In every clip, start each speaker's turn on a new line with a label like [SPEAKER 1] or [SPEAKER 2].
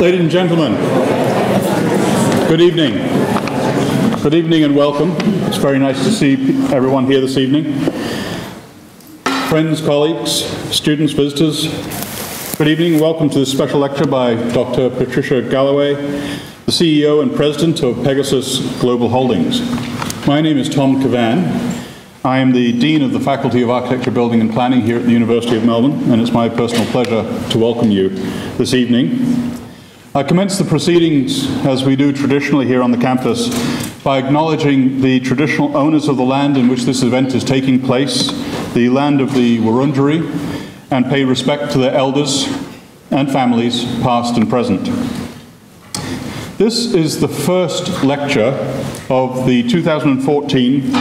[SPEAKER 1] Ladies and gentlemen, good evening. Good evening and welcome. It's very nice to see everyone here this evening. Friends, colleagues, students, visitors, good evening and welcome to this special lecture by Dr. Patricia Galloway, the CEO and President of Pegasus-Global Holdings. My name is Tom Cavan. I am the Dean of the Faculty of Architecture, Building and Planning here at the University of Melbourne, and it's my personal pleasure to welcome you this evening. I commence the proceedings, as we do traditionally here on the campus, by acknowledging the traditional owners of the land in which this event is taking place, the land of the Wurundjeri, and pay respect to their elders and families, past and present. This is the first lecture of the 2014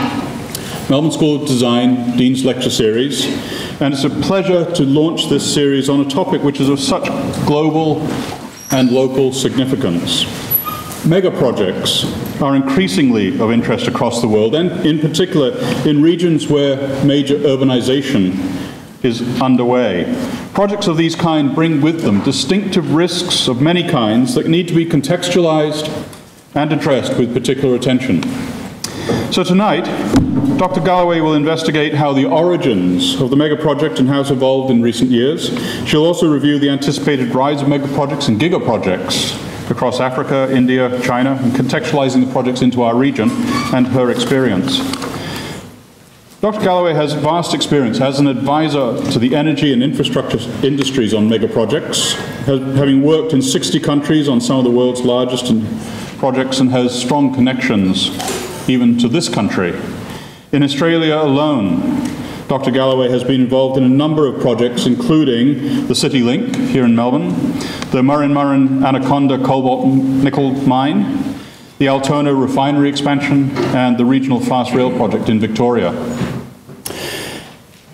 [SPEAKER 1] Melbourne School of Design Dean's Lecture Series, and it's a pleasure to launch this series on a topic which is of such global and local significance. Mega projects are increasingly of interest across the world, and in particular in regions where major urbanization is underway. Projects of these kind bring with them distinctive risks of many kinds that need to be contextualized and addressed with particular attention. So tonight, Dr. Galloway will investigate how the origins of the mega project and how it's evolved in recent years. She'll also review the anticipated rise of mega projects and giga projects across Africa, India, China, and contextualizing the projects into our region and her experience. Dr. Galloway has vast experience as an advisor to the energy and infrastructure industries on mega projects, having worked in 60 countries on some of the world's largest projects, and has strong connections even to this country. In Australia alone, Dr. Galloway has been involved in a number of projects, including the City Link here in Melbourne, the Murrin Anaconda Cobalt Nickel Mine, the Altona Refinery expansion, and the Regional Fast Rail project in Victoria.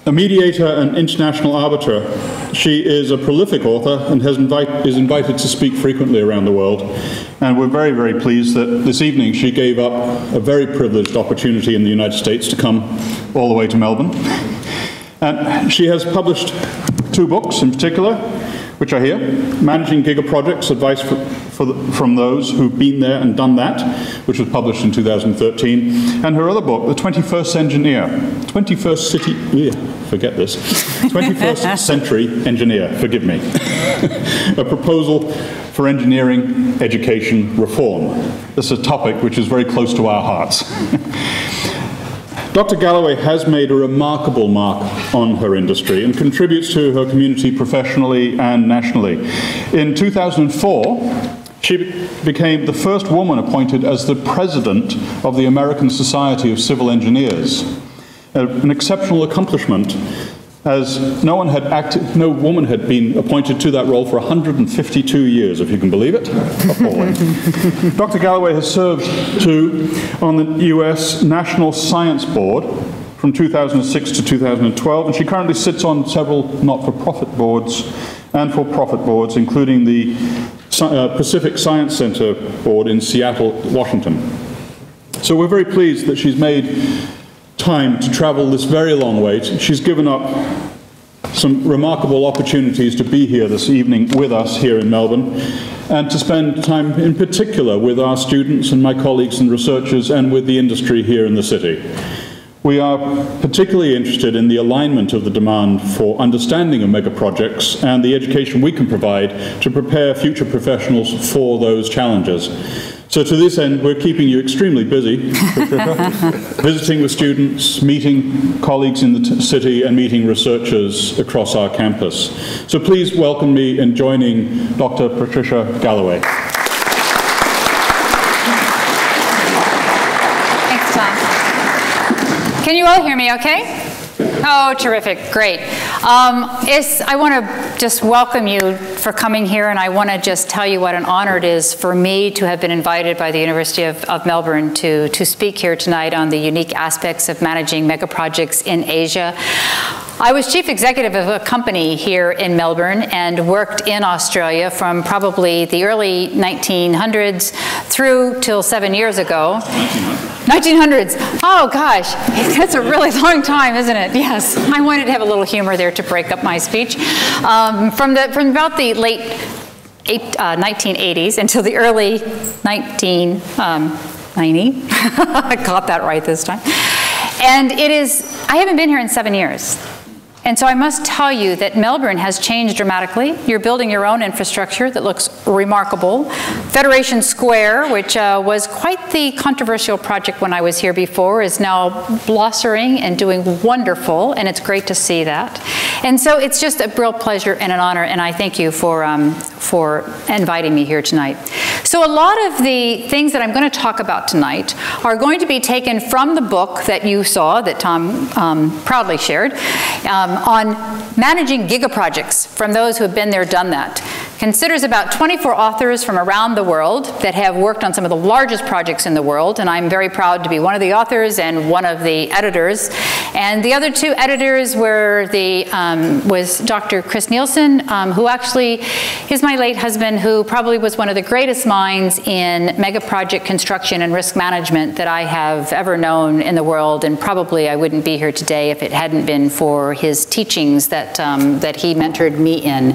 [SPEAKER 1] A mediator and international arbiter, she is a prolific author and is invited to speak frequently around the world. And we're very, very pleased that this evening she gave up a very privileged opportunity in the United States to come all the way to Melbourne. And she has published 2 books in particular, which are here: Managing Giga-Projects, Advice from Those Who've Been There and Done That, which was published in 2013, and her other book, The 21st Engineer, 21st Century Engineer, forgive me, a proposal for engineering education reform. This is a topic which is very close to our hearts. Dr. Galloway has made a remarkable mark on her industry and contributes to her community professionally and nationally. In 2004, she became the first woman appointed as the president of the American Society of Civil Engineers, an exceptional accomplishment, as no woman had been appointed to that role for 152 years, if you can believe it. Appalling. Dr. Galloway has served on the US National Science Board from 2006 to 2012, and she currently sits on several not-for-profit boards and for-profit boards, including the Pacific Science Center Board in Seattle, Washington. So we're very pleased that she's made time to travel this very long way. She's given up some remarkable opportunities to be here this evening with us here in Melbourne, and to spend time in particular with our students and my colleagues and researchers and with the industry here in the city. We are particularly interested in the alignment of the demand for understanding of mega projects and the education we can provide to prepare future professionals for those challenges. So to this end, we're keeping you extremely busy, visiting with students, meeting colleagues in the city, and meeting researchers across our campus. So please welcome me in joining Dr. Patricia Galloway.
[SPEAKER 2] Thanks, Tom. Can you all hear me okay? Oh, terrific, great. I want to just welcome you for coming here, and I want to just tell you what an honor it is for me to have been invited by the University of Melbourne to speak here tonight on the unique aspects of managing mega projects in Asia. I was chief executive of a company here in Melbourne and worked in Australia from probably the early 1900s through till 7 years ago. 1900s. Oh gosh, that's a really long time, isn't it? Yes, I wanted to have a little humor there to break up my speech. From about the late 1980s until the early 1990. I got that right this time. And I haven't been here in 7 years. And so I must tell you that Melbourne has changed dramatically. You're building your own infrastructure that looks remarkable. Federation Square, which was quite the controversial project when I was here before, is now blossoming and doing wonderful, and it's great to see that. And so it's just a real pleasure and an honor, and I thank you for inviting me here tonight. So a lot of the things that I'm going to talk about tonight are going to be taken from the book that you saw, that Tom proudly shared, on managing giga-projects from those who have been there, done that. Considers about 24 authors from around the world that have worked on some of the largest projects in the world, and I'm very proud to be one of the authors and one of the editors. And the other two editors were was Dr. Chris Nielsen, who actually is my late husband, who probably was one of the greatest minds in mega project construction and risk management that I have ever known in the world, and probably I wouldn't be here today if it hadn't been for his teachings that he mentored me in.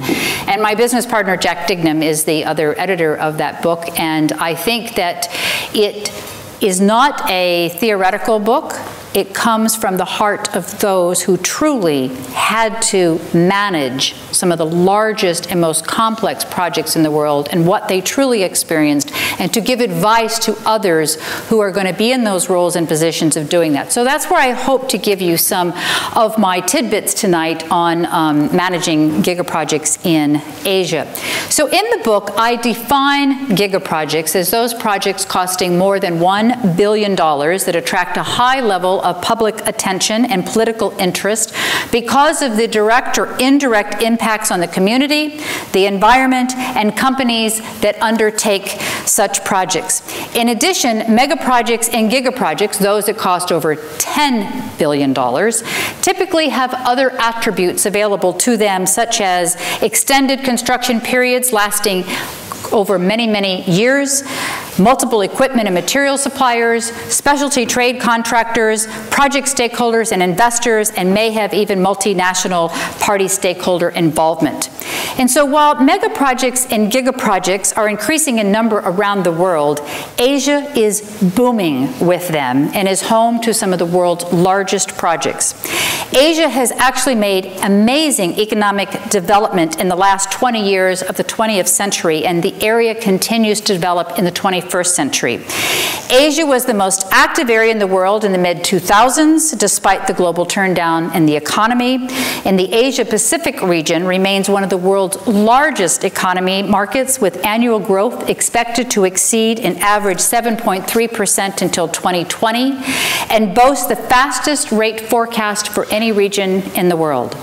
[SPEAKER 2] And my business partner, Jack Dignam, is the other editor of that book, and I think that it is not a theoretical book. It comes from the heart of those who truly had to manage some of the largest and most complex projects in the world and what they truly experienced, and to give advice to others who are going to be in those roles and positions of doing that. So that's where I hope to give you some of my tidbits tonight on managing giga-projects in Asia. So in the book, I define giga-projects as those projects costing more than $1 billion that attract a high level of public attention and political interest because of the direct or indirect impacts on the community, the environment, and companies that undertake such projects. In addition, mega projects and giga projects, those that cost over $10 billion, typically have other attributes available to them, such as extended construction periods lasting over many, many years, multiple equipment and material suppliers, specialty trade contractors, project stakeholders and investors, and may have even multinational party stakeholder involvement. And so while mega projects and giga projects are increasing in number around the world, Asia is booming with them and is home to some of the world's largest projects. Asia has actually made amazing economic development in the last 20 years of the 20th century, and the area continues to develop in the 21st century. Asia was the most active area in the world in the mid-2000s, despite the global turndown in the economy. And the Asia-Pacific region remains one of the world's largest economy markets, with annual growth expected to exceed an average 7.3% until 2020, and boasts the fastest rate forecast for any region in the world.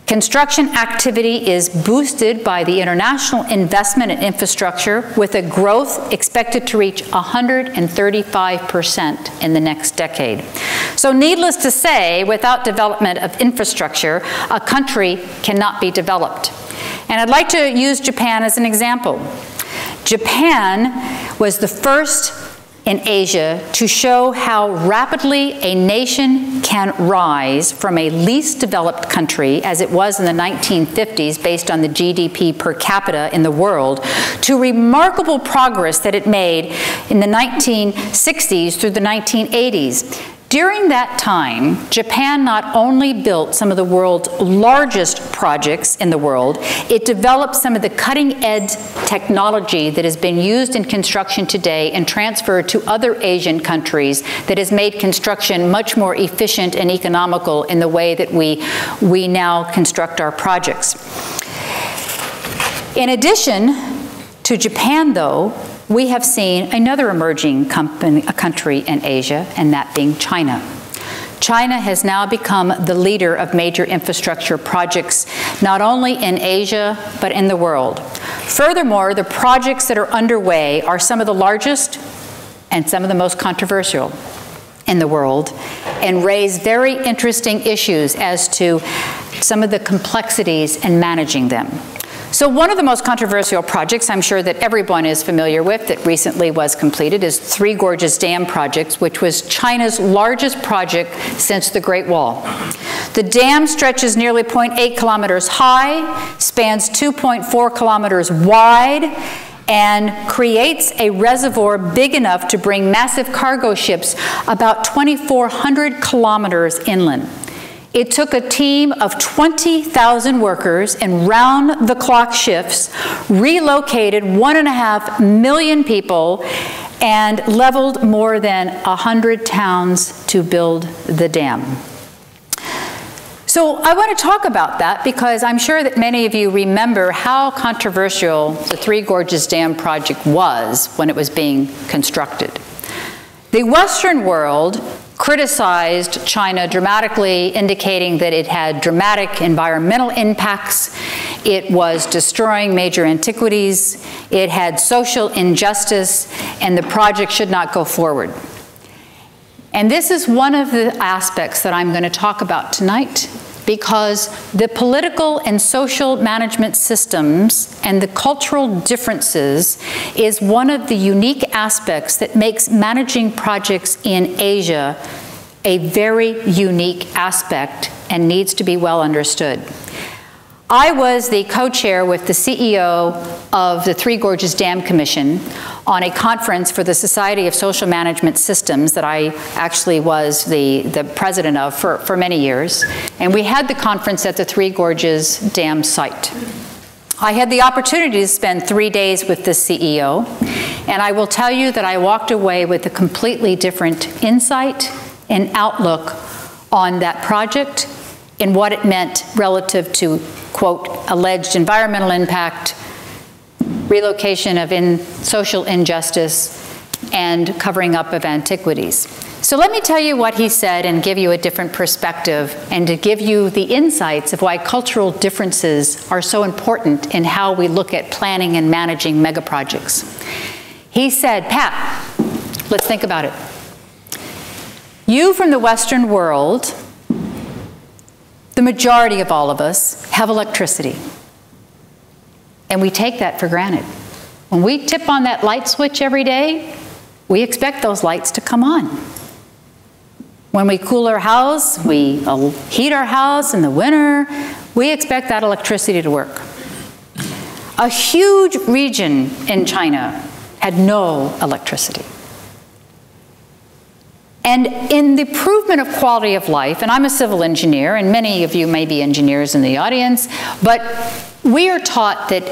[SPEAKER 2] Construction activity is boosted by the international investment in infrastructure, with a growth expected to reach 135% in the next decade. So needless to say, without development of infrastructure, a country cannot be developed. And I'd like to use Japan as an example. Japan was the first in Asia to show how rapidly a nation can rise from a least developed country, as it was in the 1950s based on the GDP per capita in the world, to remarkable progress that it made in the 1960s through the 1980s. During that time, Japan not only built some of the world's largest projects in the world, it developed some of the cutting-edge technology that has been used in construction today and transferred to other Asian countries that has made construction much more efficient and economical in the way that we now construct our projects. In addition to Japan, though, we have seen another emerging country in Asia, and that being China. China has now become the leader of major infrastructure projects, not only in Asia, but in the world. Furthermore, the projects that are underway are some of the largest and some of the most controversial in the world, and raise very interesting issues as to some of the complexities in managing them. So one of the most controversial projects I'm sure that everyone is familiar with that recently was completed is Three Gorges Dam project, which was China's largest project since the Great Wall. The dam stretches nearly 0.8 kilometers high, spans 2.4 kilometers wide, and creates a reservoir big enough to bring massive cargo ships about 2,400 kilometers inland. It took a team of 20,000 workers in round-the-clock shifts, relocated 1.5 million people, and leveled more than 100 towns to build the dam. So I want to talk about that because I'm sure that many of you remember how controversial the Three Gorges Dam project was when it was being constructed. The Western world criticized China dramatically, indicating that it had dramatic environmental impacts, it was destroying major antiquities, it had social injustice, and the project should not go forward. And this is one of the aspects that I'm going to talk about tonight, because the political and social management systems and the cultural differences is one of the unique aspects that makes managing projects in Asia a very unique aspect and needs to be well understood. I was the co-chair with the CEO of the Three Gorges Dam Commission on a conference for the Society of Social Management Systems that I actually was the president of for many years. And we had the conference at the Three Gorges Dam site. I had the opportunity to spend 3 days with the CEO, and I will tell you that I walked away with a completely different insight and outlook on that project and what it meant relative to, quote, alleged environmental impact, relocation of social injustice, and covering up of antiquities. So let me tell you what he said and give you a different perspective and to give you the insights of why cultural differences are so important in how we look at planning and managing megaprojects. He said, Pat, let's think about it. You from the Western world, the majority of all of us have electricity, and we take that for granted. When we tip on that light switch every day, we expect those lights to come on. When we cool our house, we heat our house in the winter, we expect that electricity to work. A huge region in China had no electricity. And in the improvement of quality of life, and I'm a civil engineer, and many of you may be engineers in the audience, but we are taught that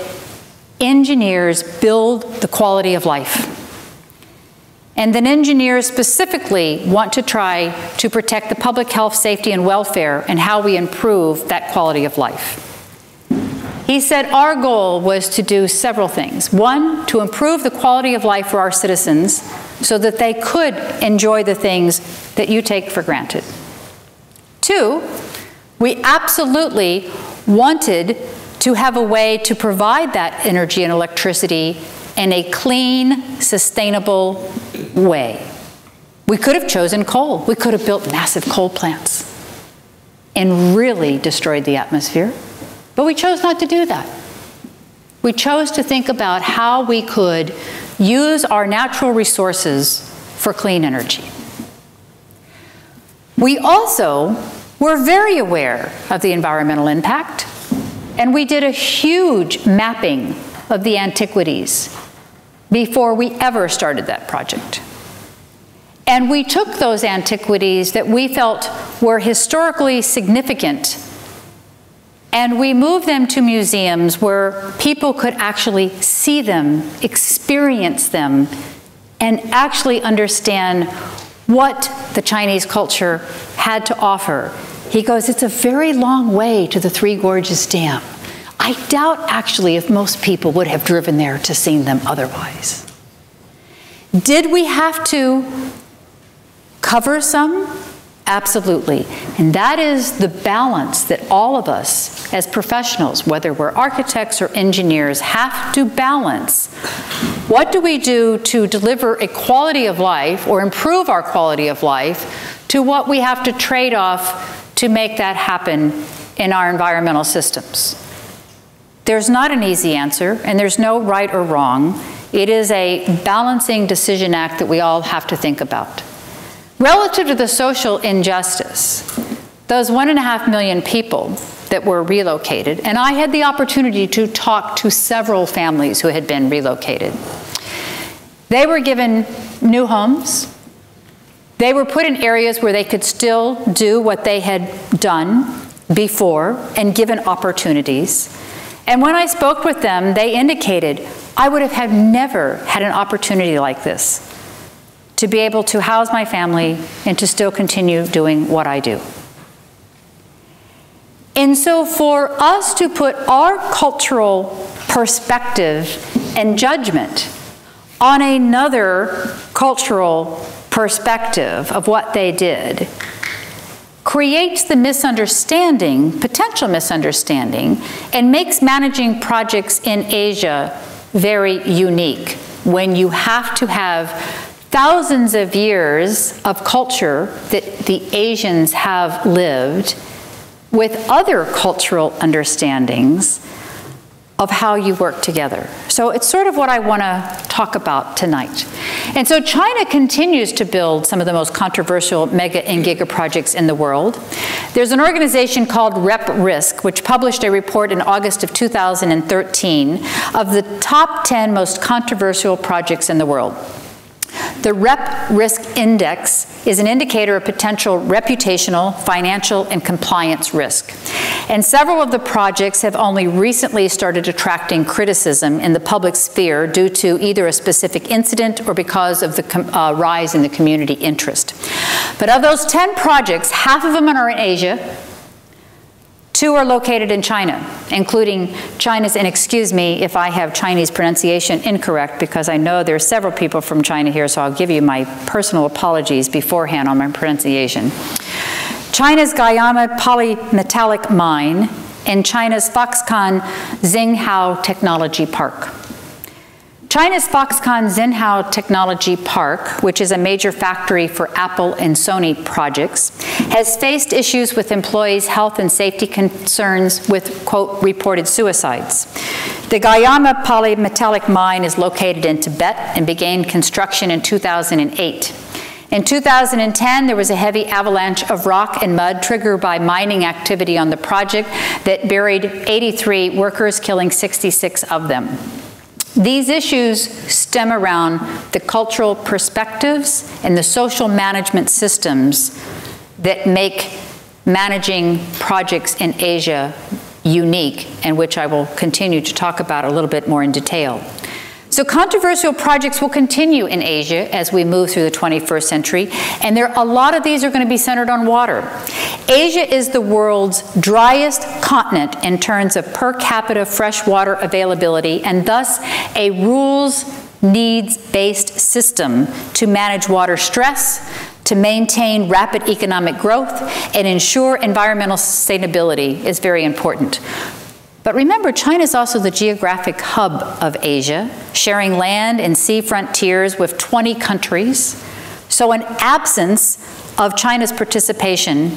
[SPEAKER 2] engineers build the quality of life. And that engineers specifically want to try to protect the public health, safety, and welfare and how we improve that quality of life. He said our goal was to do several things. One, to improve the quality of life for our citizens so that they could enjoy the things that you take for granted. Two, we absolutely wanted to have a way to provide that energy and electricity in a clean, sustainable way. We could have chosen coal. We could have built massive coal plants and really destroyed the atmosphere, but we chose not to do that. We chose to think about how we could use our natural resources for clean energy. We also were very aware of the environmental impact, and we did a huge mapping of the antiquities before we ever started that project. And we took those antiquities that we felt were historically significant, and we moved them to museums where people could actually see them, experience them, and actually understand what the Chinese culture had to offer. He goes, it's a very long way to the Three Gorges Dam. I doubt actually if most people would have driven there to see them otherwise. Did we have to cover some? Absolutely. And that is the balance that all of us as professionals, whether we're architects or engineers, have to balance. What do we do to deliver a quality of life or improve our quality of life to what we have to trade off to make that happen in our environmental systems? There's not an easy answer, and there's no right or wrong. It is a balancing decision act that we all have to think about. Relative to the social injustice, those 1.5 million people that were relocated, and I had the opportunity to talk to several families who had been relocated. They were given new homes. They were put in areas where they could still do what they had done before and given opportunities. And when I spoke with them, they indicated, I would have never had an opportunity like this to be able to house my family and to still continue doing what I do. And so for us to put our cultural perspective and judgment on another cultural perspective of what they did creates the misunderstanding, potential misunderstanding, and makes managing projects in Asia very unique when you have to have thousands of years of culture that the Asians have lived with other cultural understandings of how you work together. So it's sort of what I want to talk about tonight. And so China continues to build some of the most controversial mega and giga projects in the world. There's an organization called RepRisk, which published a report in August of 2013 of the top 10 most controversial projects in the world. The RepRisk Index is an indicator of potential reputational, financial, and compliance risk. And several of the projects have only recently started attracting criticism in the public sphere due to either a specific incident or because of the rise in the community interest. But of those 10 projects, half of them are in Asia. 2 are located in China, including China's, and excuse me if I have Chinese pronunciation incorrect, because I know there are several people from China here, so I'll give you my personal apologies beforehand on my pronunciation. China's Guyama polymetallic mine and China's Foxconn Xinhao Technology Park. China's Foxconn Xinhao Technology Park, which is a major factory for Apple and Sony projects, has faced issues with employees' health and safety concerns with, quote, reported suicides. The Guyama polymetallic mine is located in Tibet and began construction in 2008. In 2010, there was a heavy avalanche of rock and mud triggered by mining activity on the project that buried 83 workers, killing 66 of them. These issues stem around the cultural perspectives and the social management systems that make managing projects in Asia unique, and which I will continue to talk about a little bit more in detail. So controversial projects will continue in Asia as we move through the 21st century, and a lot of these are going to be centered on water. Asia is the world's driest continent in terms of per capita freshwater availability, and thus a rules, needs-based system to manage water stress, to maintain rapid economic growth, and ensure environmental sustainability is very important. But remember, China is also the geographic hub of Asia, sharing land and sea frontiers with 20 countries. So in absence of China's participation,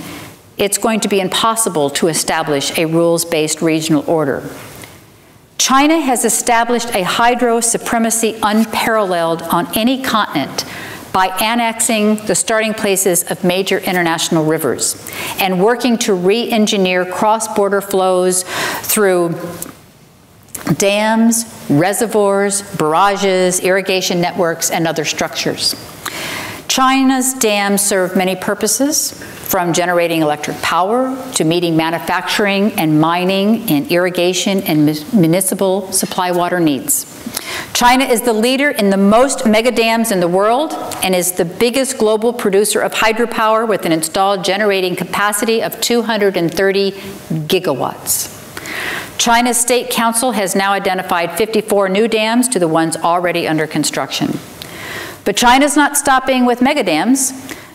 [SPEAKER 2] it's going to be impossible to establish a rules-based regional order. China has established a hydro supremacy unparalleled on any continent by annexing the starting places of major international rivers and working to re-engineer cross-border flows through dams, reservoirs, barrages, irrigation networks, and other structures. China's dams serve many purposes, from generating electric power to meeting manufacturing and mining and irrigation and municipal supply water needs. China is the leader in the most mega dams in the world and is the biggest global producer of hydropower with an installed generating capacity of 230 gigawatts. China's State Council has now identified 54 new dams to the ones already under construction. But China's not stopping with mega dams.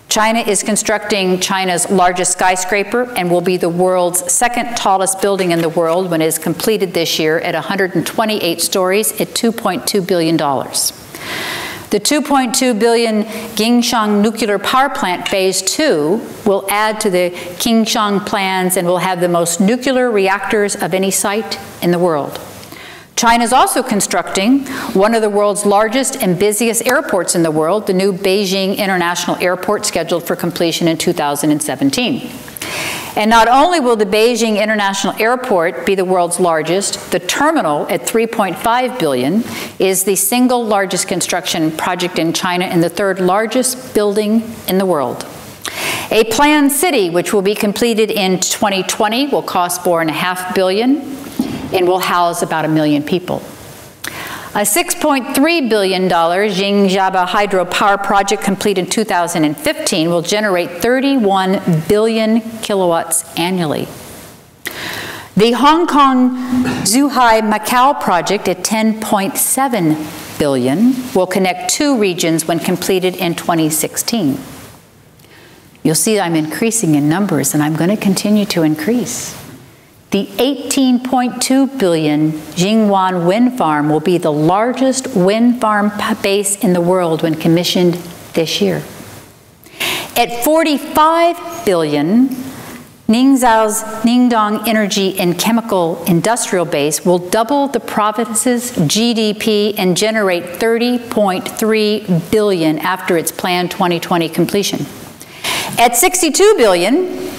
[SPEAKER 2] China is constructing China's largest skyscraper and will be the world's second tallest building in the world when it is completed this year at 128 stories at $2.2 billion. The $2.2 billion Gingshan nuclear power plant phase 2 will add to the Qingshan plans and will have the most nuclear reactors of any site in the world. China is also constructing one of the world's largest and busiest airports in the world, the new Beijing International Airport, scheduled for completion in 2017. And not only will the Beijing International Airport be the world's largest, the terminal at $3.5 billion is the single largest construction project in China and the third largest building in the world. A planned city, which will be completed in 2020, will cost $4.5 billion and will house about 1 million people. A $6.3 billion Xinjiang hydropower project completed in 2015 will generate 31 billion kilowatts annually. The Hong Kong Zhuhai Macau project at $10.7 billion will connect 2 regions when completed in 2016. You'll see I'm increasing in numbers, and I'm going to continue to increase. The 18.2 billion Jingwan wind farm will be the largest wind farm base in the world when commissioned this year. At 45 billion, Ningzhao's Ningdong Energy and Chemical Industrial Base will double the province's GDP and generate 30.3 billion after its planned 2020 completion. At 62 billion,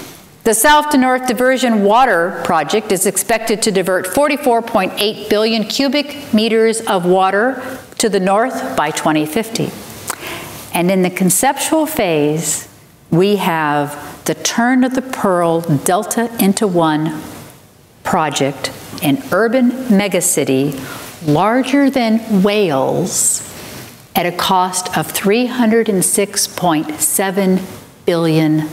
[SPEAKER 2] the South to North Diversion Water Project is expected to divert 44.8 billion cubic meters of water to the north by 2050. And in the conceptual phase, we have the Turn of the Pearl Delta into One project, an urban megacity larger than Wales at a cost of $306.7 billion.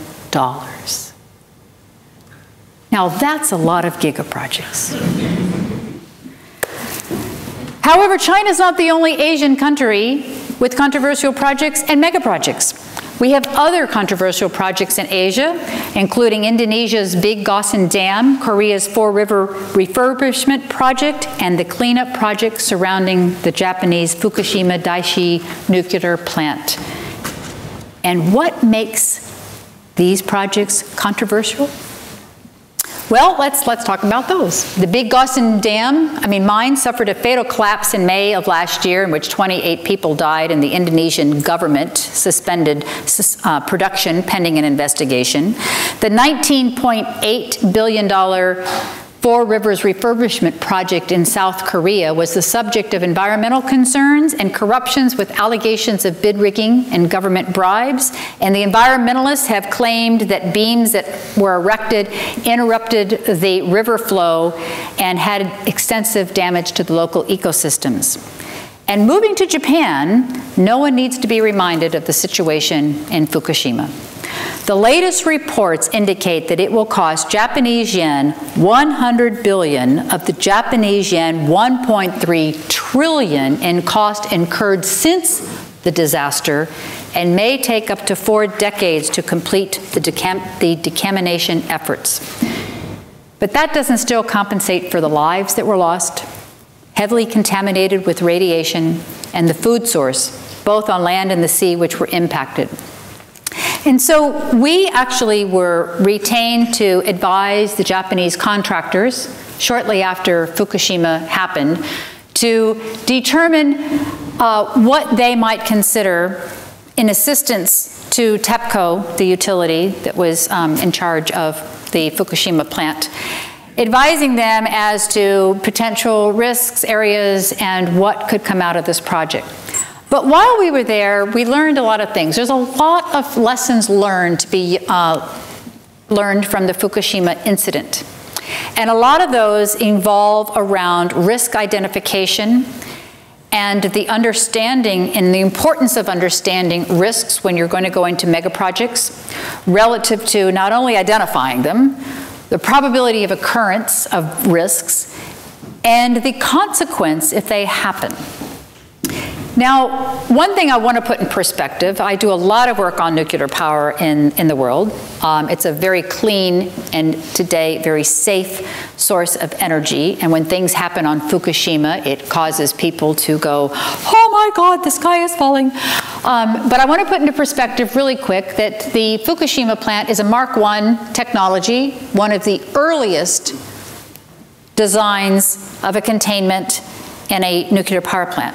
[SPEAKER 2] Now that's a lot of giga-projects. However, China is not the only Asian country with controversial projects and mega-projects. We have other controversial projects in Asia, including Indonesia's Big Gossan Dam, Korea's Four River Refurbishment Project, and the cleanup project surrounding the Japanese Fukushima Daiichi nuclear plant. And what makes these projects controversial? Well, let's talk about those. The Big Gossan Dam, mine suffered a fatal collapse in May of last year in which 28 people died and the Indonesian government suspended production pending an investigation. The $19.8 billion Four Rivers Refurbishment Project in South Korea was the subject of environmental concerns and corruptions with allegations of bid rigging and government bribes, and the environmentalists have claimed that beams that were erected interrupted the river flow and had extensive damage to the local ecosystems. And moving to Japan, no one needs to be reminded of the situation in Fukushima. The latest reports indicate that it will cost Japanese yen 100 billion of the Japanese yen 1.3 trillion in cost incurred since the disaster, and may take up to 4 decades to complete the decontamination efforts. But that doesn't still compensate for the lives that were lost, heavily contaminated with radiation, and the food source, both on land and the sea, which were impacted. And so we actually were retained to advise the Japanese contractors shortly after Fukushima happened to determine what they might consider in assistance to TEPCO, the utility that was in charge of the Fukushima plant, advising them as to potential risks, areas, and what could come out of this project. But while we were there, we learned a lot of things. There's a lot of lessons learned to be learned from the Fukushima incident. And a lot of those involve around risk identification and the understanding and the importance of understanding risks when you're going to go into mega projects relative to not only identifying them, the probability of occurrence of risks, and the consequence if they happen. Now, one thing I want to put in perspective, I do a lot of work on nuclear power in the world. It's a very clean and today very safe source of energy. And when things happen on Fukushima, it causes people to go, oh my God, the sky is falling. But I want to put into perspective really quick that the Fukushima plant is a Mark I technology, one of the earliest designs of a containment in a nuclear power plant.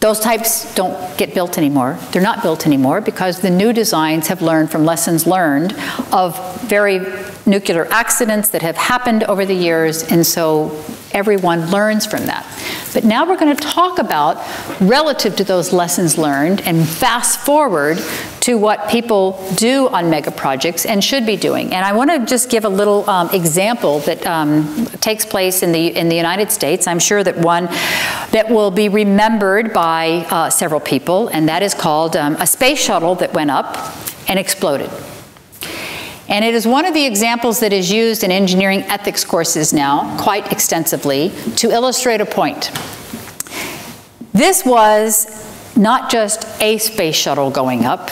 [SPEAKER 2] Those types don't get built anymore. They're not built anymore because the new designs have learned from lessons learned of very nuclear accidents that have happened over the years, and so everyone learns from that. But now we're going to talk about, relative to those lessons learned, and fast forward to what people do on mega projects and should be doing. And I want to just give a little example that takes place in the United States. I'm sure that one that will be remembered by several people, and that is called a space shuttle that went up and exploded. And it is one of the examples that is used in engineering ethics courses now quite extensively to illustrate a point. This was not just a space shuttle going up.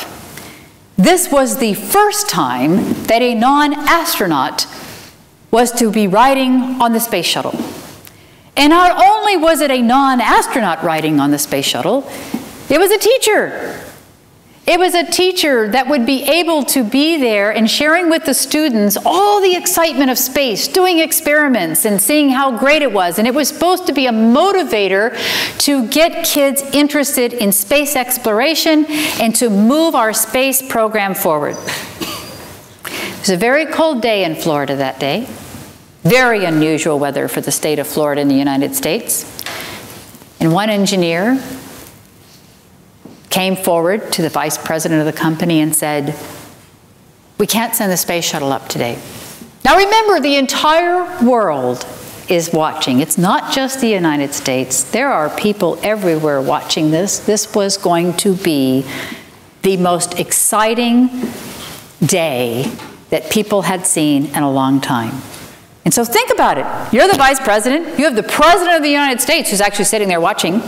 [SPEAKER 2] This was the first time that a non-astronaut was to be riding on the space shuttle. And not only was it a non-astronaut riding on the space shuttle, it was a teacher. It was a teacher that would be able to be there and sharing with the students all the excitement of space, doing experiments and seeing how great it was. And it was supposed to be a motivator to get kids interested in space exploration and to move our space program forward. It was a very cold day in Florida that day. Very unusual weather for the state of Florida in the United States. And one engineer came forward to the vice president of the company and said, "We can't send the space shuttle up today." Now remember, the entire world is watching. It's not just the United States. There are people everywhere watching this. This was going to be the most exciting day that people had seen in a long time. And so think about it. You're the vice president. You have the president of the United States who's actually sitting there watching,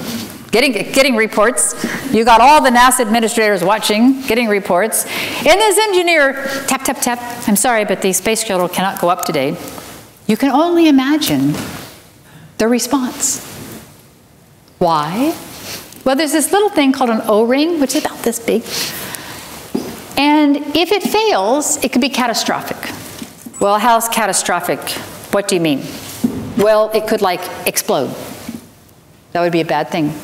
[SPEAKER 2] getting reports. You got all the NASA administrators watching, getting reports. And this engineer, tap, tap, tap, "I'm sorry, but the space shuttle cannot go up today." You can only imagine the response. Why? Well, there's this little thing called an O-ring, which is about this big. And if it fails, it could be catastrophic. Well, how's catastrophic? What do you mean? Well, it could like explode. That would be a bad thing.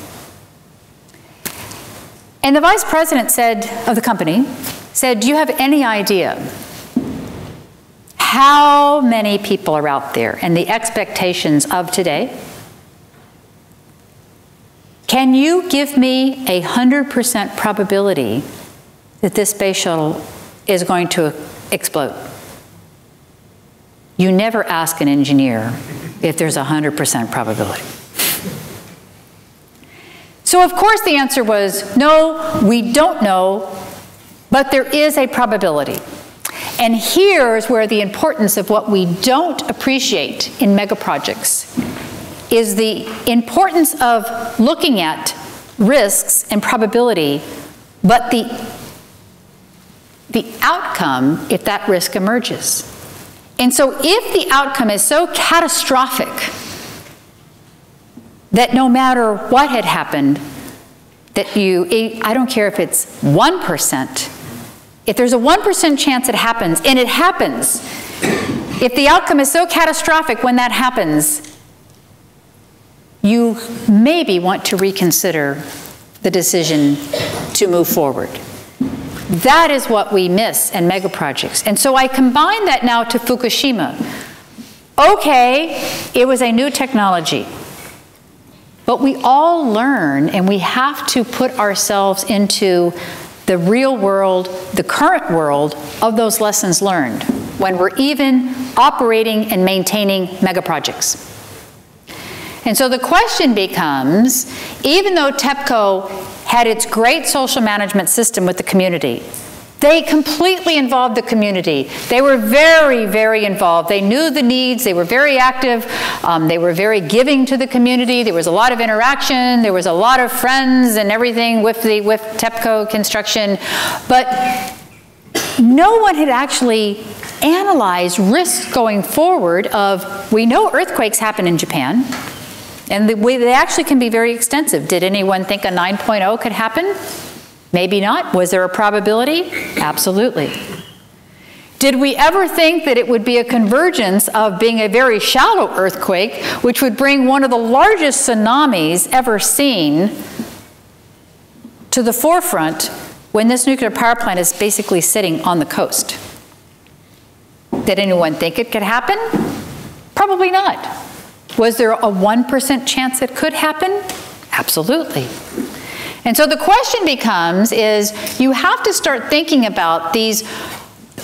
[SPEAKER 2] And the vice president said, of the company, said, "Do you have any idea how many people are out there and the expectations of today? Can you give me 100% probability that this space shuttle is going to explode?" You never ask an engineer if there's 100% probability. So of course the answer was, no, we don't know, but there is a probability. And here's where the importance of what we don't appreciate in megaprojects is the importance of looking at risks and probability, but the outcome if that risk emerges. And so if the outcome is so catastrophic that no matter what had happened, that I don't care if it's 1%, if there's a 1% chance it happens, and it happens, if the outcome is so catastrophic when that happens, you maybe want to reconsider the decision to move forward. That is what we miss in megaprojects. And so I combine that now to Fukushima. Okay, it was a new technology. But we all learn, and we have to put ourselves into the real world, the current world of those lessons learned when we're even operating and maintaining megaprojects. And so the question becomes, even though TEPCO had its great social management system with the community, they completely involved the community. They were very, very involved. They knew the needs. They were very active. They were very giving to the community. There was a lot of interaction. There was a lot of friends and everything with TEPCO construction. But no one had actually analyzed risks going forward of, we know earthquakes happen in Japan. And they actually can be very extensive. Did anyone think a 9.0 could happen? Maybe not. Was there a probability? Absolutely. Did we ever think that it would be a convergence of being a very shallow earthquake, which would bring one of the largest tsunamis ever seen to the forefront when this nuclear power plant is basically sitting on the coast. Did anyone think it could happen? Probably not. Was there a 1% chance it could happen? Absolutely. And so the question becomes is you have to start thinking about these,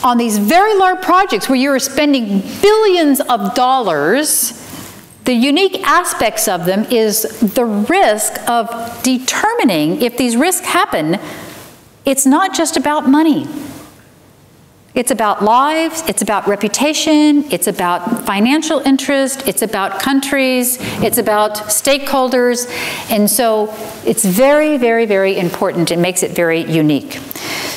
[SPEAKER 2] on these very large projects where you're spending billions of dollars. The unique aspects of them is the risk of determining if these risks happen. It's not just about money. It's about lives, it's about reputation, it's about financial interest, it's about countries, it's about stakeholders, and so it's very, very, very important. It makes it very unique.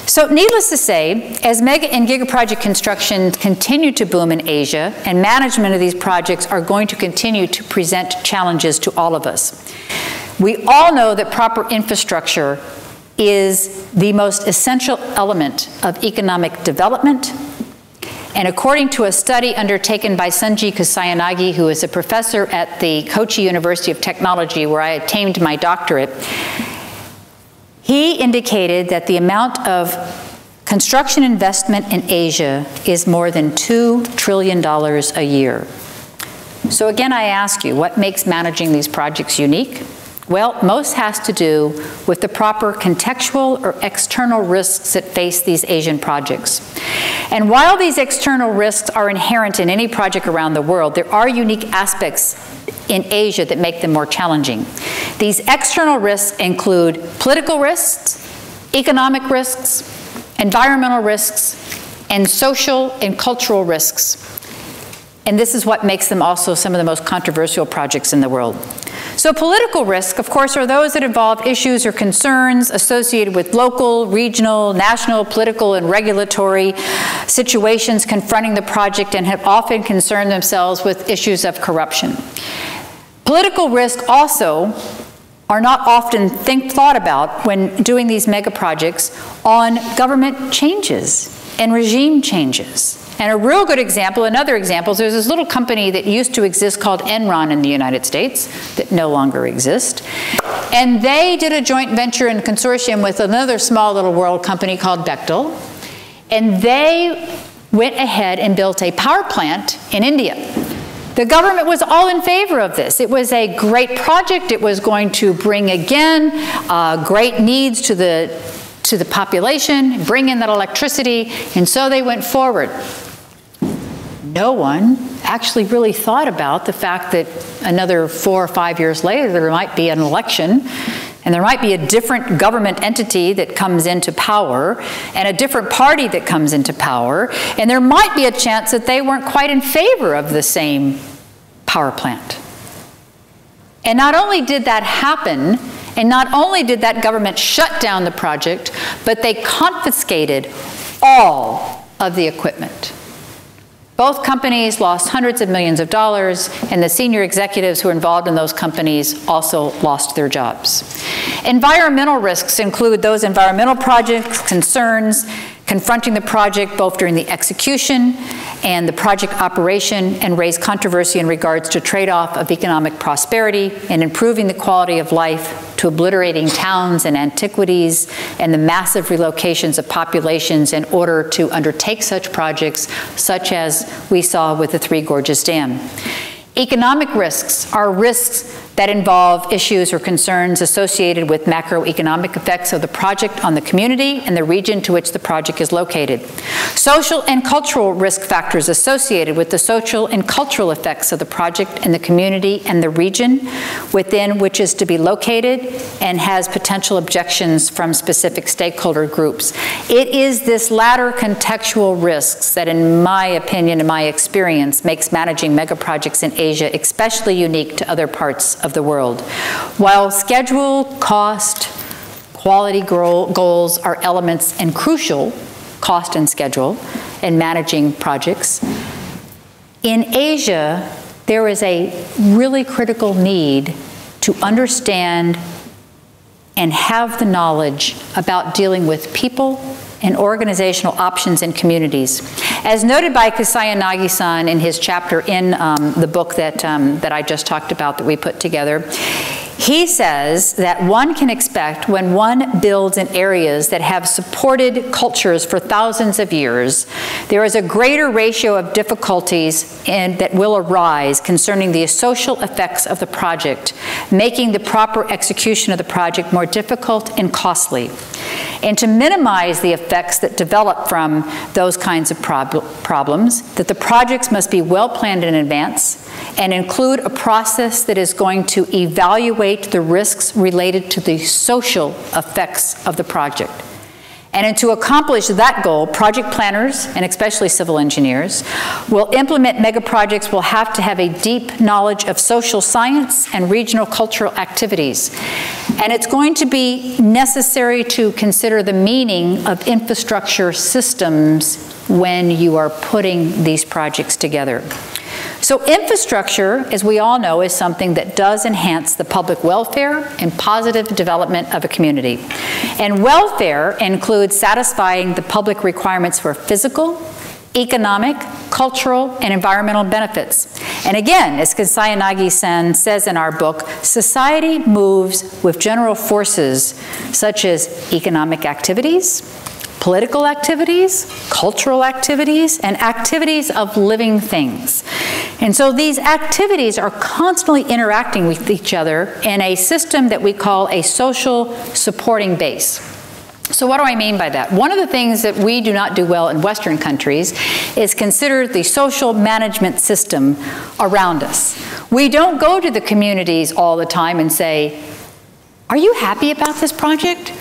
[SPEAKER 2] So needless to say, as mega and gigaproject construction continue to boom in Asia, and management of these projects are going to continue to present challenges to all of us. We all know that proper infrastructure is the most essential element of economic development. And according to a study undertaken by Sanjay Kusayanagi, who is a professor at the Kochi University of Technology, where I attained my doctorate, he indicated that the amount of construction investment in Asia is more than $2 trillion a year. So again, I ask you, what makes managing these projects unique? Well, most has to do with the proper contextual or external risks that face these Asian projects. And while these external risks are inherent in any project around the world, there are unique aspects in Asia that make them more challenging. These external risks include political risks, economic risks, environmental risks, and social and cultural risks. And this is what makes them also some of the most controversial projects in the world. So political risks, of course, are those that involve issues or concerns associated with local, regional, national, political, and regulatory situations confronting the project and have often concerned themselves with issues of corruption. Political risks also are not often thought about when doing these mega projects on government changes and regime changes. And a real good example, another example, there's this little company that used to exist called Enron in the United States that no longer exists. And they did a joint venture and consortium with another small little world company called Bechtel. And they went ahead and built a power plant in India. The government was all in favor of this. It was a great project. It was going to bring, again, great needs to the population, bring in that electricity, and so they went forward. No one actually really thought about the fact that another 4 or 5 years later there might be an election and there might be a different government entity that comes into power and a different party that comes into power, and there might be a chance that they weren't quite in favor of the same power plant. And not only did that happen, and not only did that government shut down the project, but they confiscated all of the equipment. Both companies lost hundreds of millions of dollars, and the senior executives who were involved in those companies also lost their jobs. Environmental risks include those environmental projects, concerns, confronting the project both during the execution and the project operation, and raise controversy in regards to trade-off of economic prosperity and improving the quality of life, to obliterating towns and antiquities and the massive relocations of populations in order to undertake such projects, such as we saw with the Three Gorges Dam. Economic risks are risks that involve issues or concerns associated with macroeconomic effects of the project on the community and the region to which the project is located. Social and cultural risk factors associated with the social and cultural effects of the project and the community and the region within which is to be located and has potential objections from specific stakeholder groups. It is this latter contextual risks that, in my opinion and my experience, makes managing mega projects in Asia especially unique to other parts of the world. While schedule, cost, quality goals are elements and crucial, cost and schedule, in managing projects, in Asia, there is a really critical need to understand and have the knowledge about dealing with people and organizational options in communities. As noted by Kusayanagi-san in his chapter in the book that I just talked about that we put together, He says that one can expect when one builds in areas that have supported cultures for thousands of years, there is a greater ratio of difficulties that will arise concerning the social effects of the project, making the proper execution of the project more difficult and costly. And to minimize the effects that develop from those kinds of problems, that the projects must be well planned in advance and include a process that is going to evaluate the risks related to the social effects of the project. And to accomplish that goal, project planners, and especially civil engineers, will implement mega projects will have to have a deep knowledge of social science and regional cultural activities. And it's going to be necessary to consider the meaning of infrastructure systems when you are putting these projects together. So infrastructure, as we all know, is something that does enhance the public welfare and positive development of a community. And welfare includes satisfying the public requirements for physical, economic, cultural, and environmental benefits. And again, as Kasayanagi-san says in our book, society moves with general forces such as economic activities, political activities, cultural activities, and activities of living things. And so these activities are constantly interacting with each other in a system that we call a social supporting base. So what do I mean by that? One of the things that we do not do well in Western countries is consider the social management system around us. We don't go to the communities all the time and say, are you happy about this project?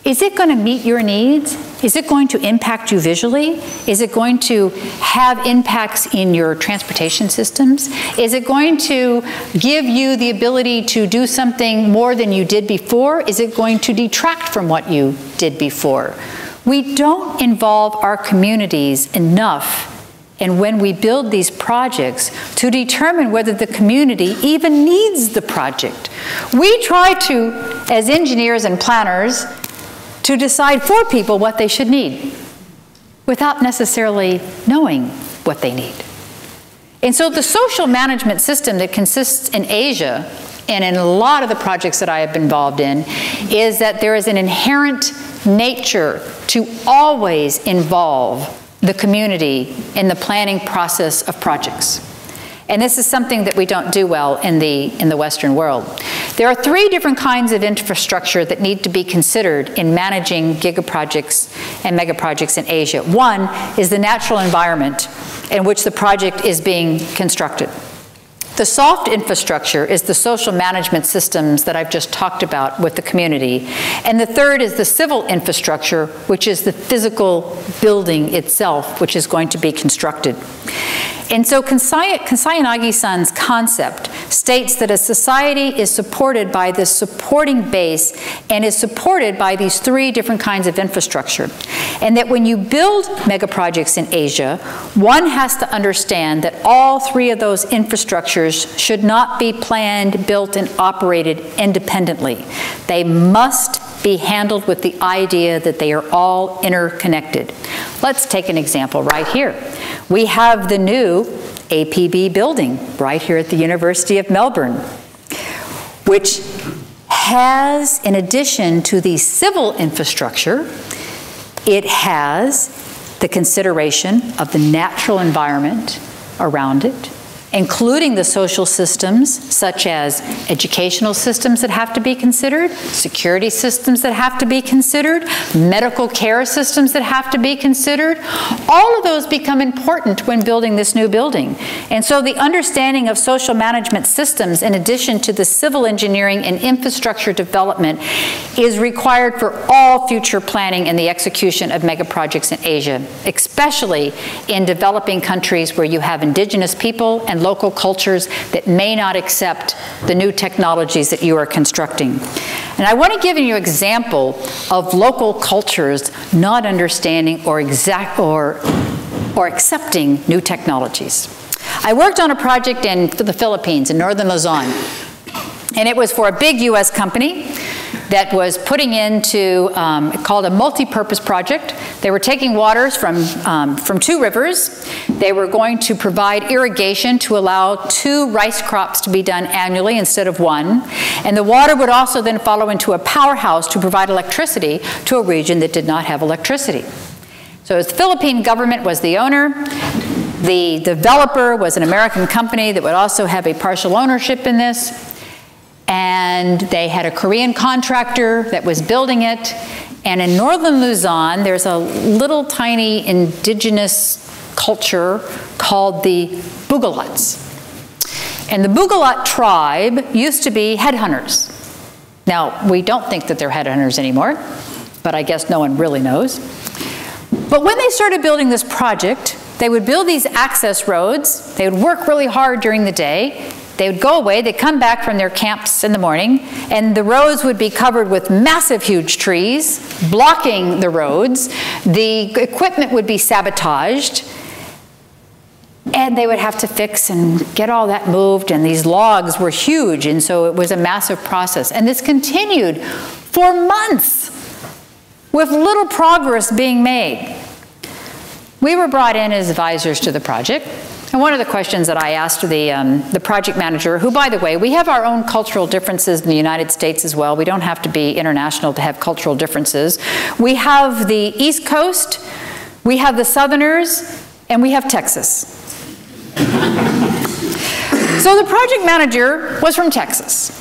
[SPEAKER 2] Is it going to meet your needs? Is it going to impact you visually? Is it going to have impacts in your transportation systems? Is it going to give you the ability to do something more than you did before? Is it going to detract from what you did before? We don't involve our communities enough, and when we build these projects, to determine whether the community even needs the project. We try to, as engineers and planners, to decide for people what they should need without necessarily knowing what they need. And so the social management system that consists in Asia and in a lot of the projects that I have been involved in is that there is an inherent nature to always involve the community in the planning process of projects. And this is something that we don't do well in the Western world. There are three different kinds of infrastructure that need to be considered in managing giga-projects and mega-projects in Asia. One is the natural environment in which the project is being constructed. The soft infrastructure is the social management systems that I've just talked about with the community. And the third is the civil infrastructure, which is the physical building itself, which is going to be constructed. And so Kasayanagi-san's concept states that a society is supported by this supporting base and is supported by these three different kinds of infrastructure. And that when you build mega projects in Asia, one has to understand that all three of those infrastructures should not be planned, built, and operated independently. They must be handled with the idea that they are all interconnected. Let's take an example right here. We have the new APB building right here at the University of Melbourne, which has, in addition to the civil infrastructure, it has the consideration of the natural environment around it, including the social systems such as educational systems that have to be considered, security systems that have to be considered, medical care systems that have to be considered. All of those become important when building this new building. And so the understanding of social management systems, in addition to the civil engineering and infrastructure development, is required for all future planning and the execution of mega projects in Asia, especially in developing countries where you have indigenous people and local cultures that may not accept the new technologies that you are constructing. And I want to give you an example of local cultures not understanding or accepting new technologies. I worked on a project in the Philippines, in northern Luzon, and it was for a big US company that was putting into, called a multi-purpose project. They were taking waters from 2 rivers. They were going to provide irrigation to allow 2 rice crops to be done annually instead of 1. And the water would also then follow into a powerhouse to provide electricity to a region that did not have electricity. So the Philippine government was the owner. The developer was an American company that would also have a partial ownership in this. And they had a Korean contractor that was building it. And in northern Luzon, there's a little tiny indigenous culture called the Bugalots. And the Bugalot tribe used to be headhunters. Now, we don't think that they're headhunters anymore, but I guess no one really knows. But when they started building this project, they would build these access roads. They would work really hard during the day. They would go away, they'd come back from their camps in the morning, and the roads would be covered with massive, huge trees, blocking the roads. The equipment would be sabotaged, and they would have to fix and get all that moved, and these logs were huge, and so it was a massive process. And this continued for months with little progress being made. We were brought in as advisors to the project. And one of the questions that I asked the project manager, who, by the way, we have our own cultural differences in the United States as well. We don't have to be international to have cultural differences. We have the East Coast, we have the Southerners, and we have Texas. So the project manager was from Texas.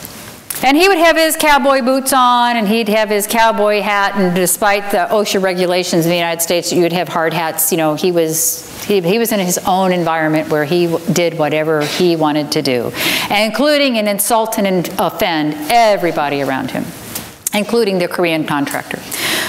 [SPEAKER 2] And he would have his cowboy boots on, and he'd have his cowboy hat, and despite the OSHA regulations in the United States, you would have hard hats. You know, he was in his own environment where he did whatever he wanted to do, including and insult and offend everybody around him, including the Korean contractor.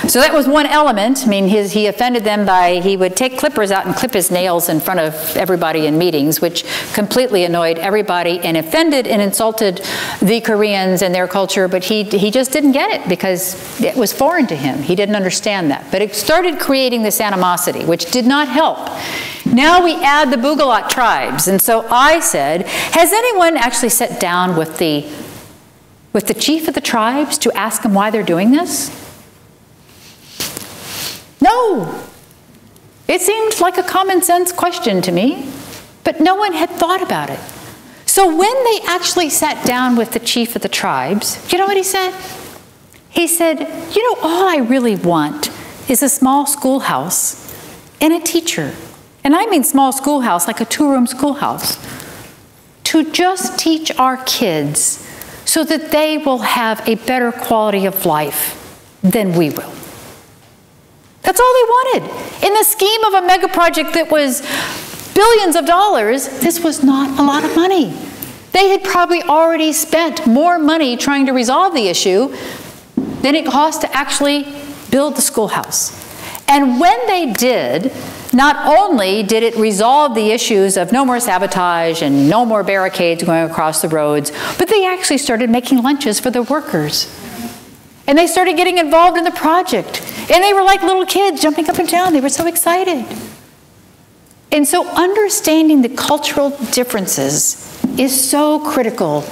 [SPEAKER 2] So that was one element. I mean, he offended them by, he would take clippers out and clip his nails in front of everybody in meetings, which completely annoyed everybody and offended and insulted the Koreans and their culture, but he just didn't get it because it was foreign to him. He didn't understand that. But it started creating this animosity, which did not help. Now we add the Bugalot tribes. And so I said, has anyone actually sat down with the chief of the tribes to ask him why they're doing this? No. It seemed like a common sense question to me, but no one had thought about it. So when they actually sat down with the chief of the tribes, you know what he said? He said, you know, all I really want is a small schoolhouse and a teacher. And I mean small schoolhouse, like a 2-room schoolhouse, to just teach our kids so that they will have a better quality of life than we will. That's all they wanted. In the scheme of a mega project that was billions of dollars, this was not a lot of money. They had probably already spent more money trying to resolve the issue than it cost to actually build the schoolhouse. And when they did, not only did it resolve the issues of no more sabotage and no more barricades going across the roads, but they actually started making lunches for the workers. And they started getting involved in the project. And they were like little kids jumping up and down. They were so excited. And so understanding the cultural differences is so critical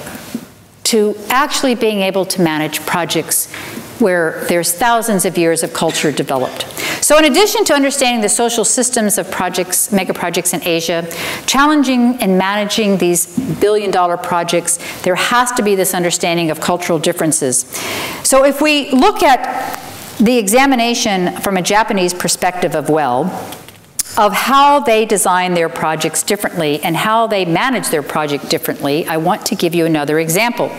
[SPEAKER 2] to actually being able to manage projects where there's thousands of years of culture developed. So in addition to understanding the social systems of projects, mega projects in Asia, challenging and managing these billion-dollar projects, there has to be this understanding of cultural differences. So if we look at the examination from a Japanese perspective of how they design their projects differently and how they manage their project differently, I want to give you another example.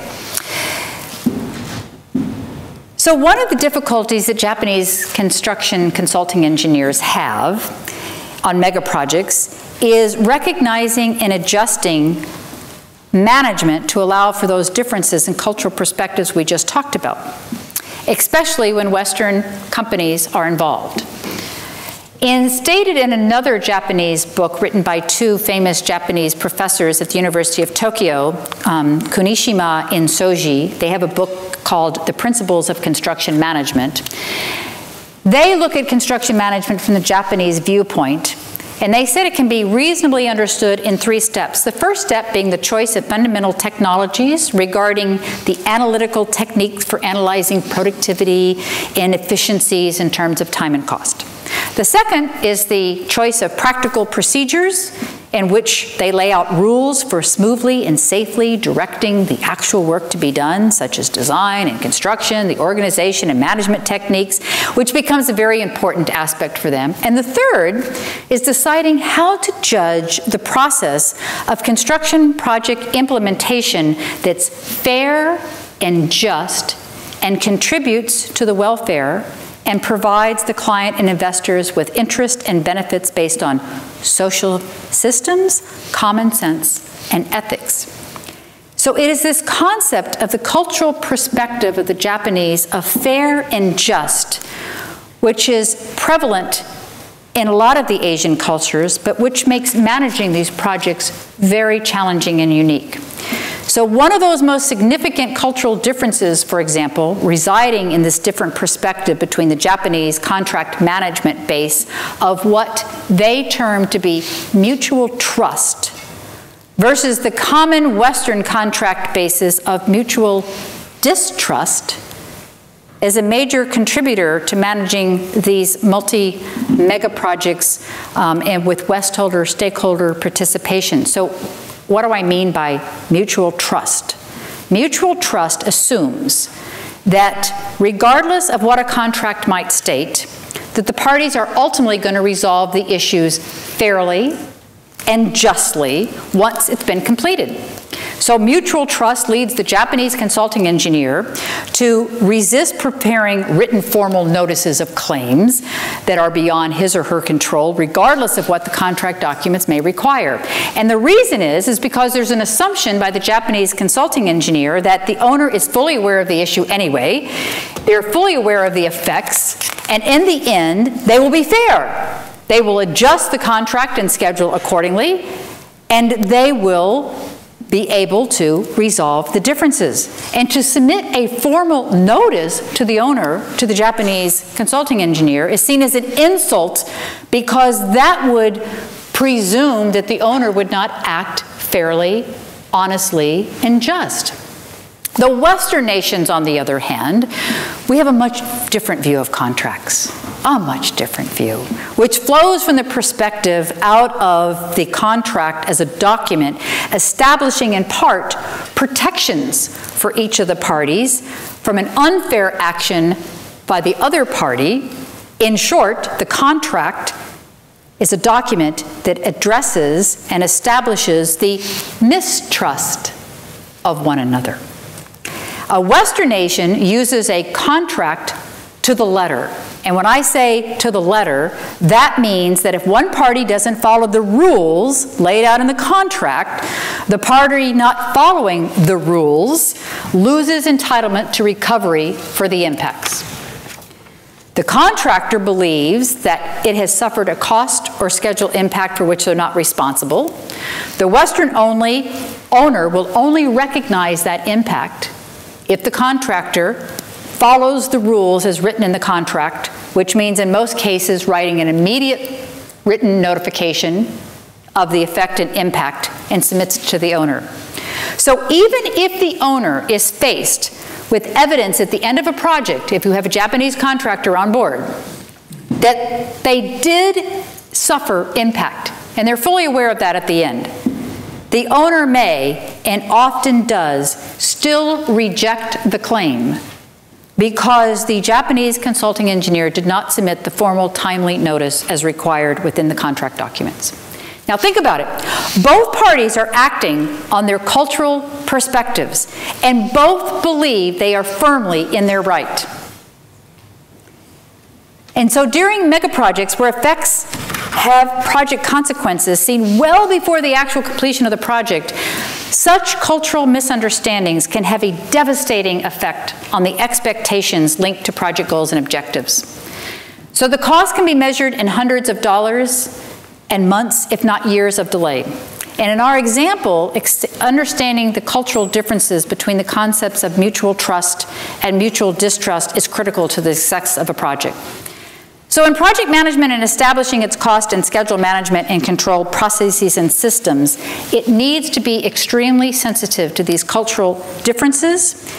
[SPEAKER 2] So one of the difficulties that Japanese construction consulting engineers have on mega projects is recognizing and adjusting management to allow for those differences in cultural perspectives we just talked about, especially when Western companies are involved. And stated in another Japanese book written by 2 famous Japanese professors at the University of Tokyo, Kunishima and Soji, they have a book called The Principles of Construction Management. They look at construction management from the Japanese viewpoint, And they said it can be reasonably understood in 3 steps. The first step being the choice of fundamental technologies regarding the analytical techniques for analyzing productivity and efficiencies in terms of time and cost. The second is the choice of practical procedures in which they lay out rules for smoothly and safely directing the actual work to be done, such as design and construction, the organization and management techniques, which becomes a very important aspect for them. And the third is deciding how to judge the process of construction project implementation that's fair and just and contributes to the welfare and provides the client and investors with interest and benefits based on social systems, common sense, and ethics. So it is this concept of the cultural perspective of the Japanese of fair and just, which is prevalent in a lot of the Asian cultures, but which makes managing these projects very challenging and unique. So one of those most significant cultural differences, for example, residing in this different perspective between the Japanese contract management base of what they term to be mutual trust versus the common Western contract basis of mutual distrust is a major contributor to managing these multi-mega projects and with Westholder stakeholder participation. So what do I mean by mutual trust? Mutual trust assumes that regardless of what a contract might state, that the parties are ultimately going to resolve the issues fairly and justly once it's been completed. So mutual trust leads the Japanese consulting engineer to resist preparing written formal notices of claims that are beyond his or her control, regardless of what the contract documents may require. And the reason is because there's an assumption by the Japanese consulting engineer that the owner is fully aware of the issue anyway, they're fully aware of the effects, and in the end, they will be fair. They will adjust the contract and schedule accordingly, and they will be able to resolve the differences. And to submit a formal notice to the owner, to the Japanese consulting engineer, is seen as an insult because that would presume that the owner would not act fairly, honestly, and just. The Western nations, on the other hand, we have a much different view of contracts, a much different view, which flows from the perspective out of the contract as a document establishing in part protections for each of the parties from an unfair action by the other party. In short, the contract is a document that addresses and establishes the mistrust of one another. A Western nation uses a contract to the letter. And when I say to the letter, that means that if one party doesn't follow the rules laid out in the contract, the party not following the rules loses entitlement to recovery for the impacts. The contractor believes that it has suffered a cost or schedule impact for which they're not responsible. The Western owner will only recognize that impact if the contractor follows the rules as written in the contract, which means in most cases writing an immediate written notification of the effect and impact and submits it to the owner. So even if the owner is faced with evidence at the end of a project, if you have a Japanese contractor on board, that they did suffer impact, and they're fully aware of that at the end, the owner may, and often does, still reject the claim because the Japanese consulting engineer did not submit the formal timely notice as required within the contract documents. Now think about it. Both parties are acting on their cultural perspectives, and both believe they are firmly in their right. And so during mega projects where effects have project consequences seen well before the actual completion of the project, such cultural misunderstandings can have a devastating effect on the expectations linked to project goals and objectives. So the cost can be measured in hundreds of dollars and months, if not years of delay. And in our example, understanding the cultural differences between the concepts of mutual trust and mutual distrust is critical to the success of a project. So in project management and establishing its cost and schedule management and control processes and systems, it needs to be extremely sensitive to these cultural differences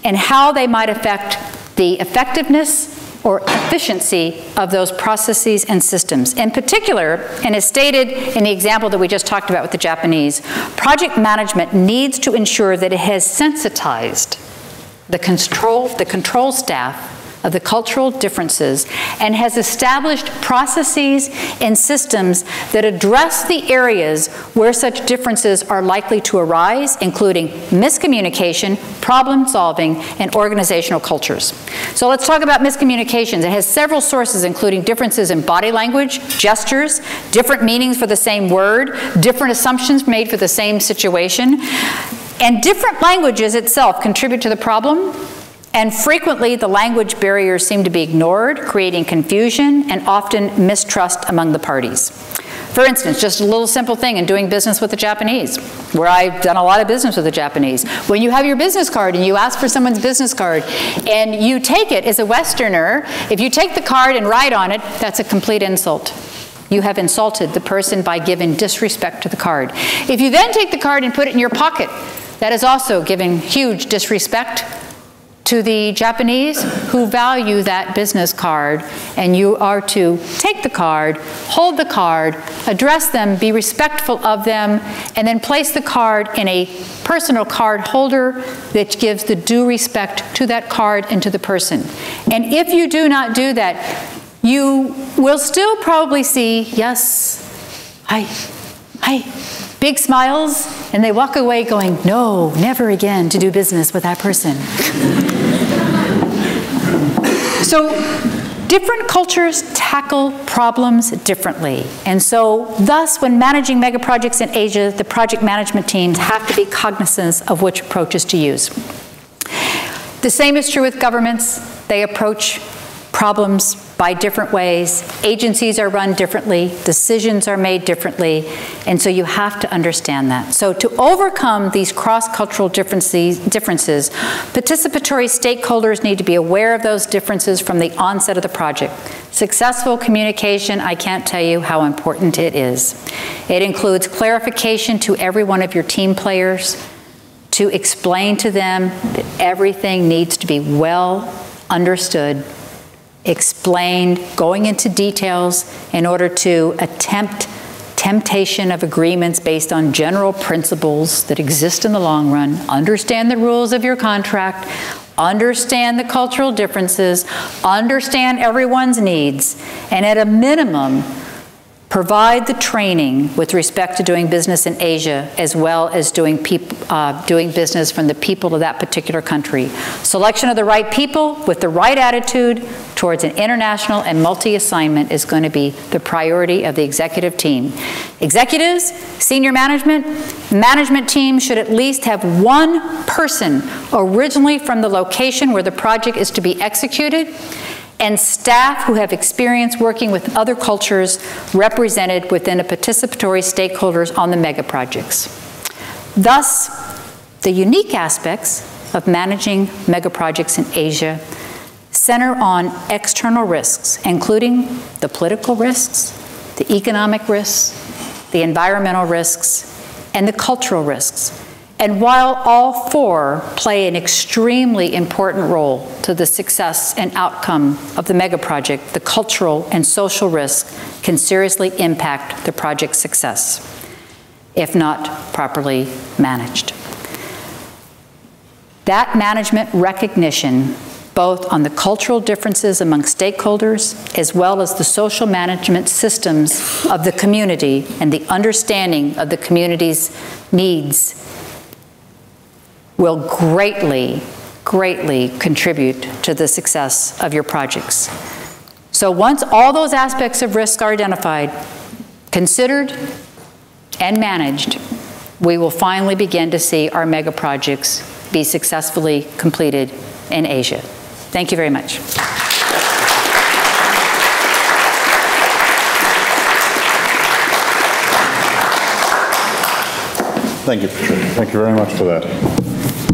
[SPEAKER 2] and how they might affect the effectiveness or efficiency of those processes and systems. In particular, and as stated in the example that we just talked about with the Japanese, project management needs to ensure that it has sensitized the control staff of the cultural differences and has established processes and systems that address the areas where such differences are likely to arise, including miscommunication, problem solving, and organizational cultures. So let's talk about miscommunications. It has several sources, including differences in body language, gestures, different meanings for the same word, different assumptions made for the same situation, and different languages itself contribute to the problem. And frequently, the language barriers seem to be ignored, creating confusion and often mistrust among the parties. For instance, just a little simple thing in doing business with the Japanese, where I've done a lot of business with the Japanese. When you have your business card and you ask for someone's business card and you take it as a Westerner, if you take the card and write on it, that's a complete insult. You have insulted the person by giving disrespect to the card. If you then take the card and put it in your pocket, that is also giving huge disrespect to the Japanese who value that business card, and you are to take the card, hold the card, address them, be respectful of them, and then place the card in a personal card holder that gives the due respect to that card and to the person. And if you do not do that, you will still probably see, yes, hi, big smiles, and they walk away going, no, never again to do business with that person. So different cultures tackle problems differently. And so thus, when managing mega projects in Asia, the project management teams have to be cognizant of which approaches to use. The same is true with governments. They approach problems by different ways. Agencies are run differently, decisions are made differently, and so you have to understand that. So to overcome these cross-cultural differences, participatory stakeholders need to be aware of those differences from the onset of the project. Successful communication, I can't tell you how important it is. It includes clarification to every one of your team players, to explain to them that everything needs to be well understood, explained, going into details in order to attempt temptation of agreements based on general principles that exist in the long run, understand the rules of your contract, understand the cultural differences, understand everyone's needs, and at a minimum, provide the training with respect to doing business in Asia, as well as doing business from the people of that particular country. Selection of the right people with the right attitude towards an international and multi-assignment is going to be the priority of the executive team. Executives, senior management team should at least have one person originally from the location where the project is to be executed, and staff who have experience working with other cultures represented within a participatory stakeholders on the mega projects. Thus, the unique aspects of managing mega projects in Asia center on external risks, including the political risks, the economic risks, the environmental risks, and the cultural risks. And while all four play an extremely important role to the success and outcome of the mega project, the cultural and social risk can seriously impact the project's success if not properly managed. That management recognition, both on the cultural differences among stakeholders, as well as the social management systems of the community and the understanding of the community's needs, will greatly, greatly contribute to the success of your projects. So once all those aspects of risk are identified, considered, and managed, we will finally begin to see our mega projects be successfully completed in Asia. Thank you very much.
[SPEAKER 1] Thank you, Patricia. Thank you very much for that.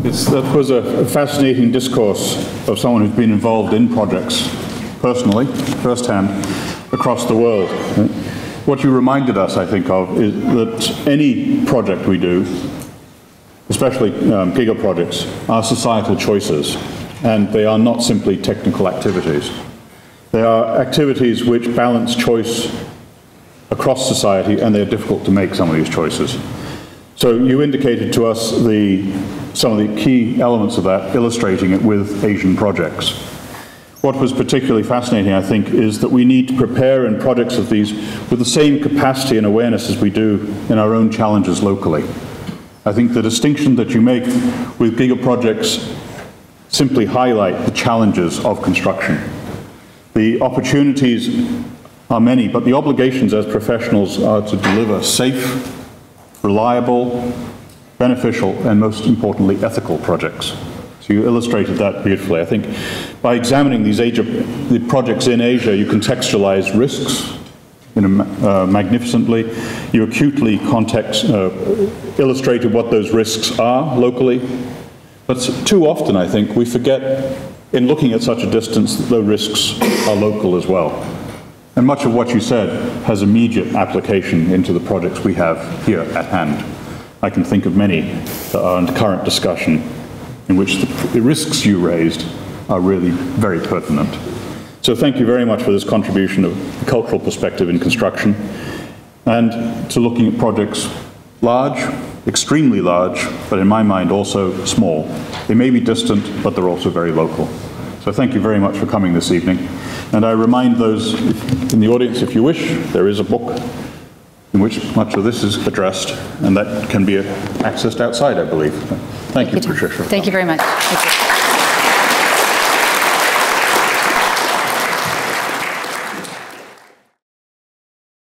[SPEAKER 1] That was a fascinating discourse of someone who's been involved in projects personally, firsthand, across the world. What you reminded us, I think, of is that any project we do, especially giga-projects, are societal choices, and they are not simply technical activities. They are activities which balance choice across society, and they're difficult to make, some of these choices. So you indicated to us some of the key elements of that, illustrating it with Asian projects. What was particularly fascinating, I think, is that we need to prepare in projects of these with the same capacity and awareness as we do in our own challenges locally. I think the distinction that you make with giga-projects simply highlight the challenges of construction. The opportunities are many, but the obligations as professionals are to deliver safe, reliable, beneficial, and most importantly, ethical projects. So you illustrated that beautifully. I think by examining the projects in Asia, you contextualize risks magnificently. You acutely illustrated what those risks are locally. But too often, I think, we forget in looking at such a distance that the risks are local as well. And much of what you said has immediate application into the projects we have here at hand. I can think of many that are under current discussion in which the risks you raised are really very pertinent. So thank you very much for this contribution of the cultural perspective in construction, and to looking at projects large, extremely large, but in my mind also small. They may be distant, but they're also very local. So thank you very much for coming this evening. And I remind those in the audience, if you wish, there is a book in which much of this is addressed, and that can be accessed outside, I believe. Thank you, Patricia.
[SPEAKER 2] Thank you very much. Thank you.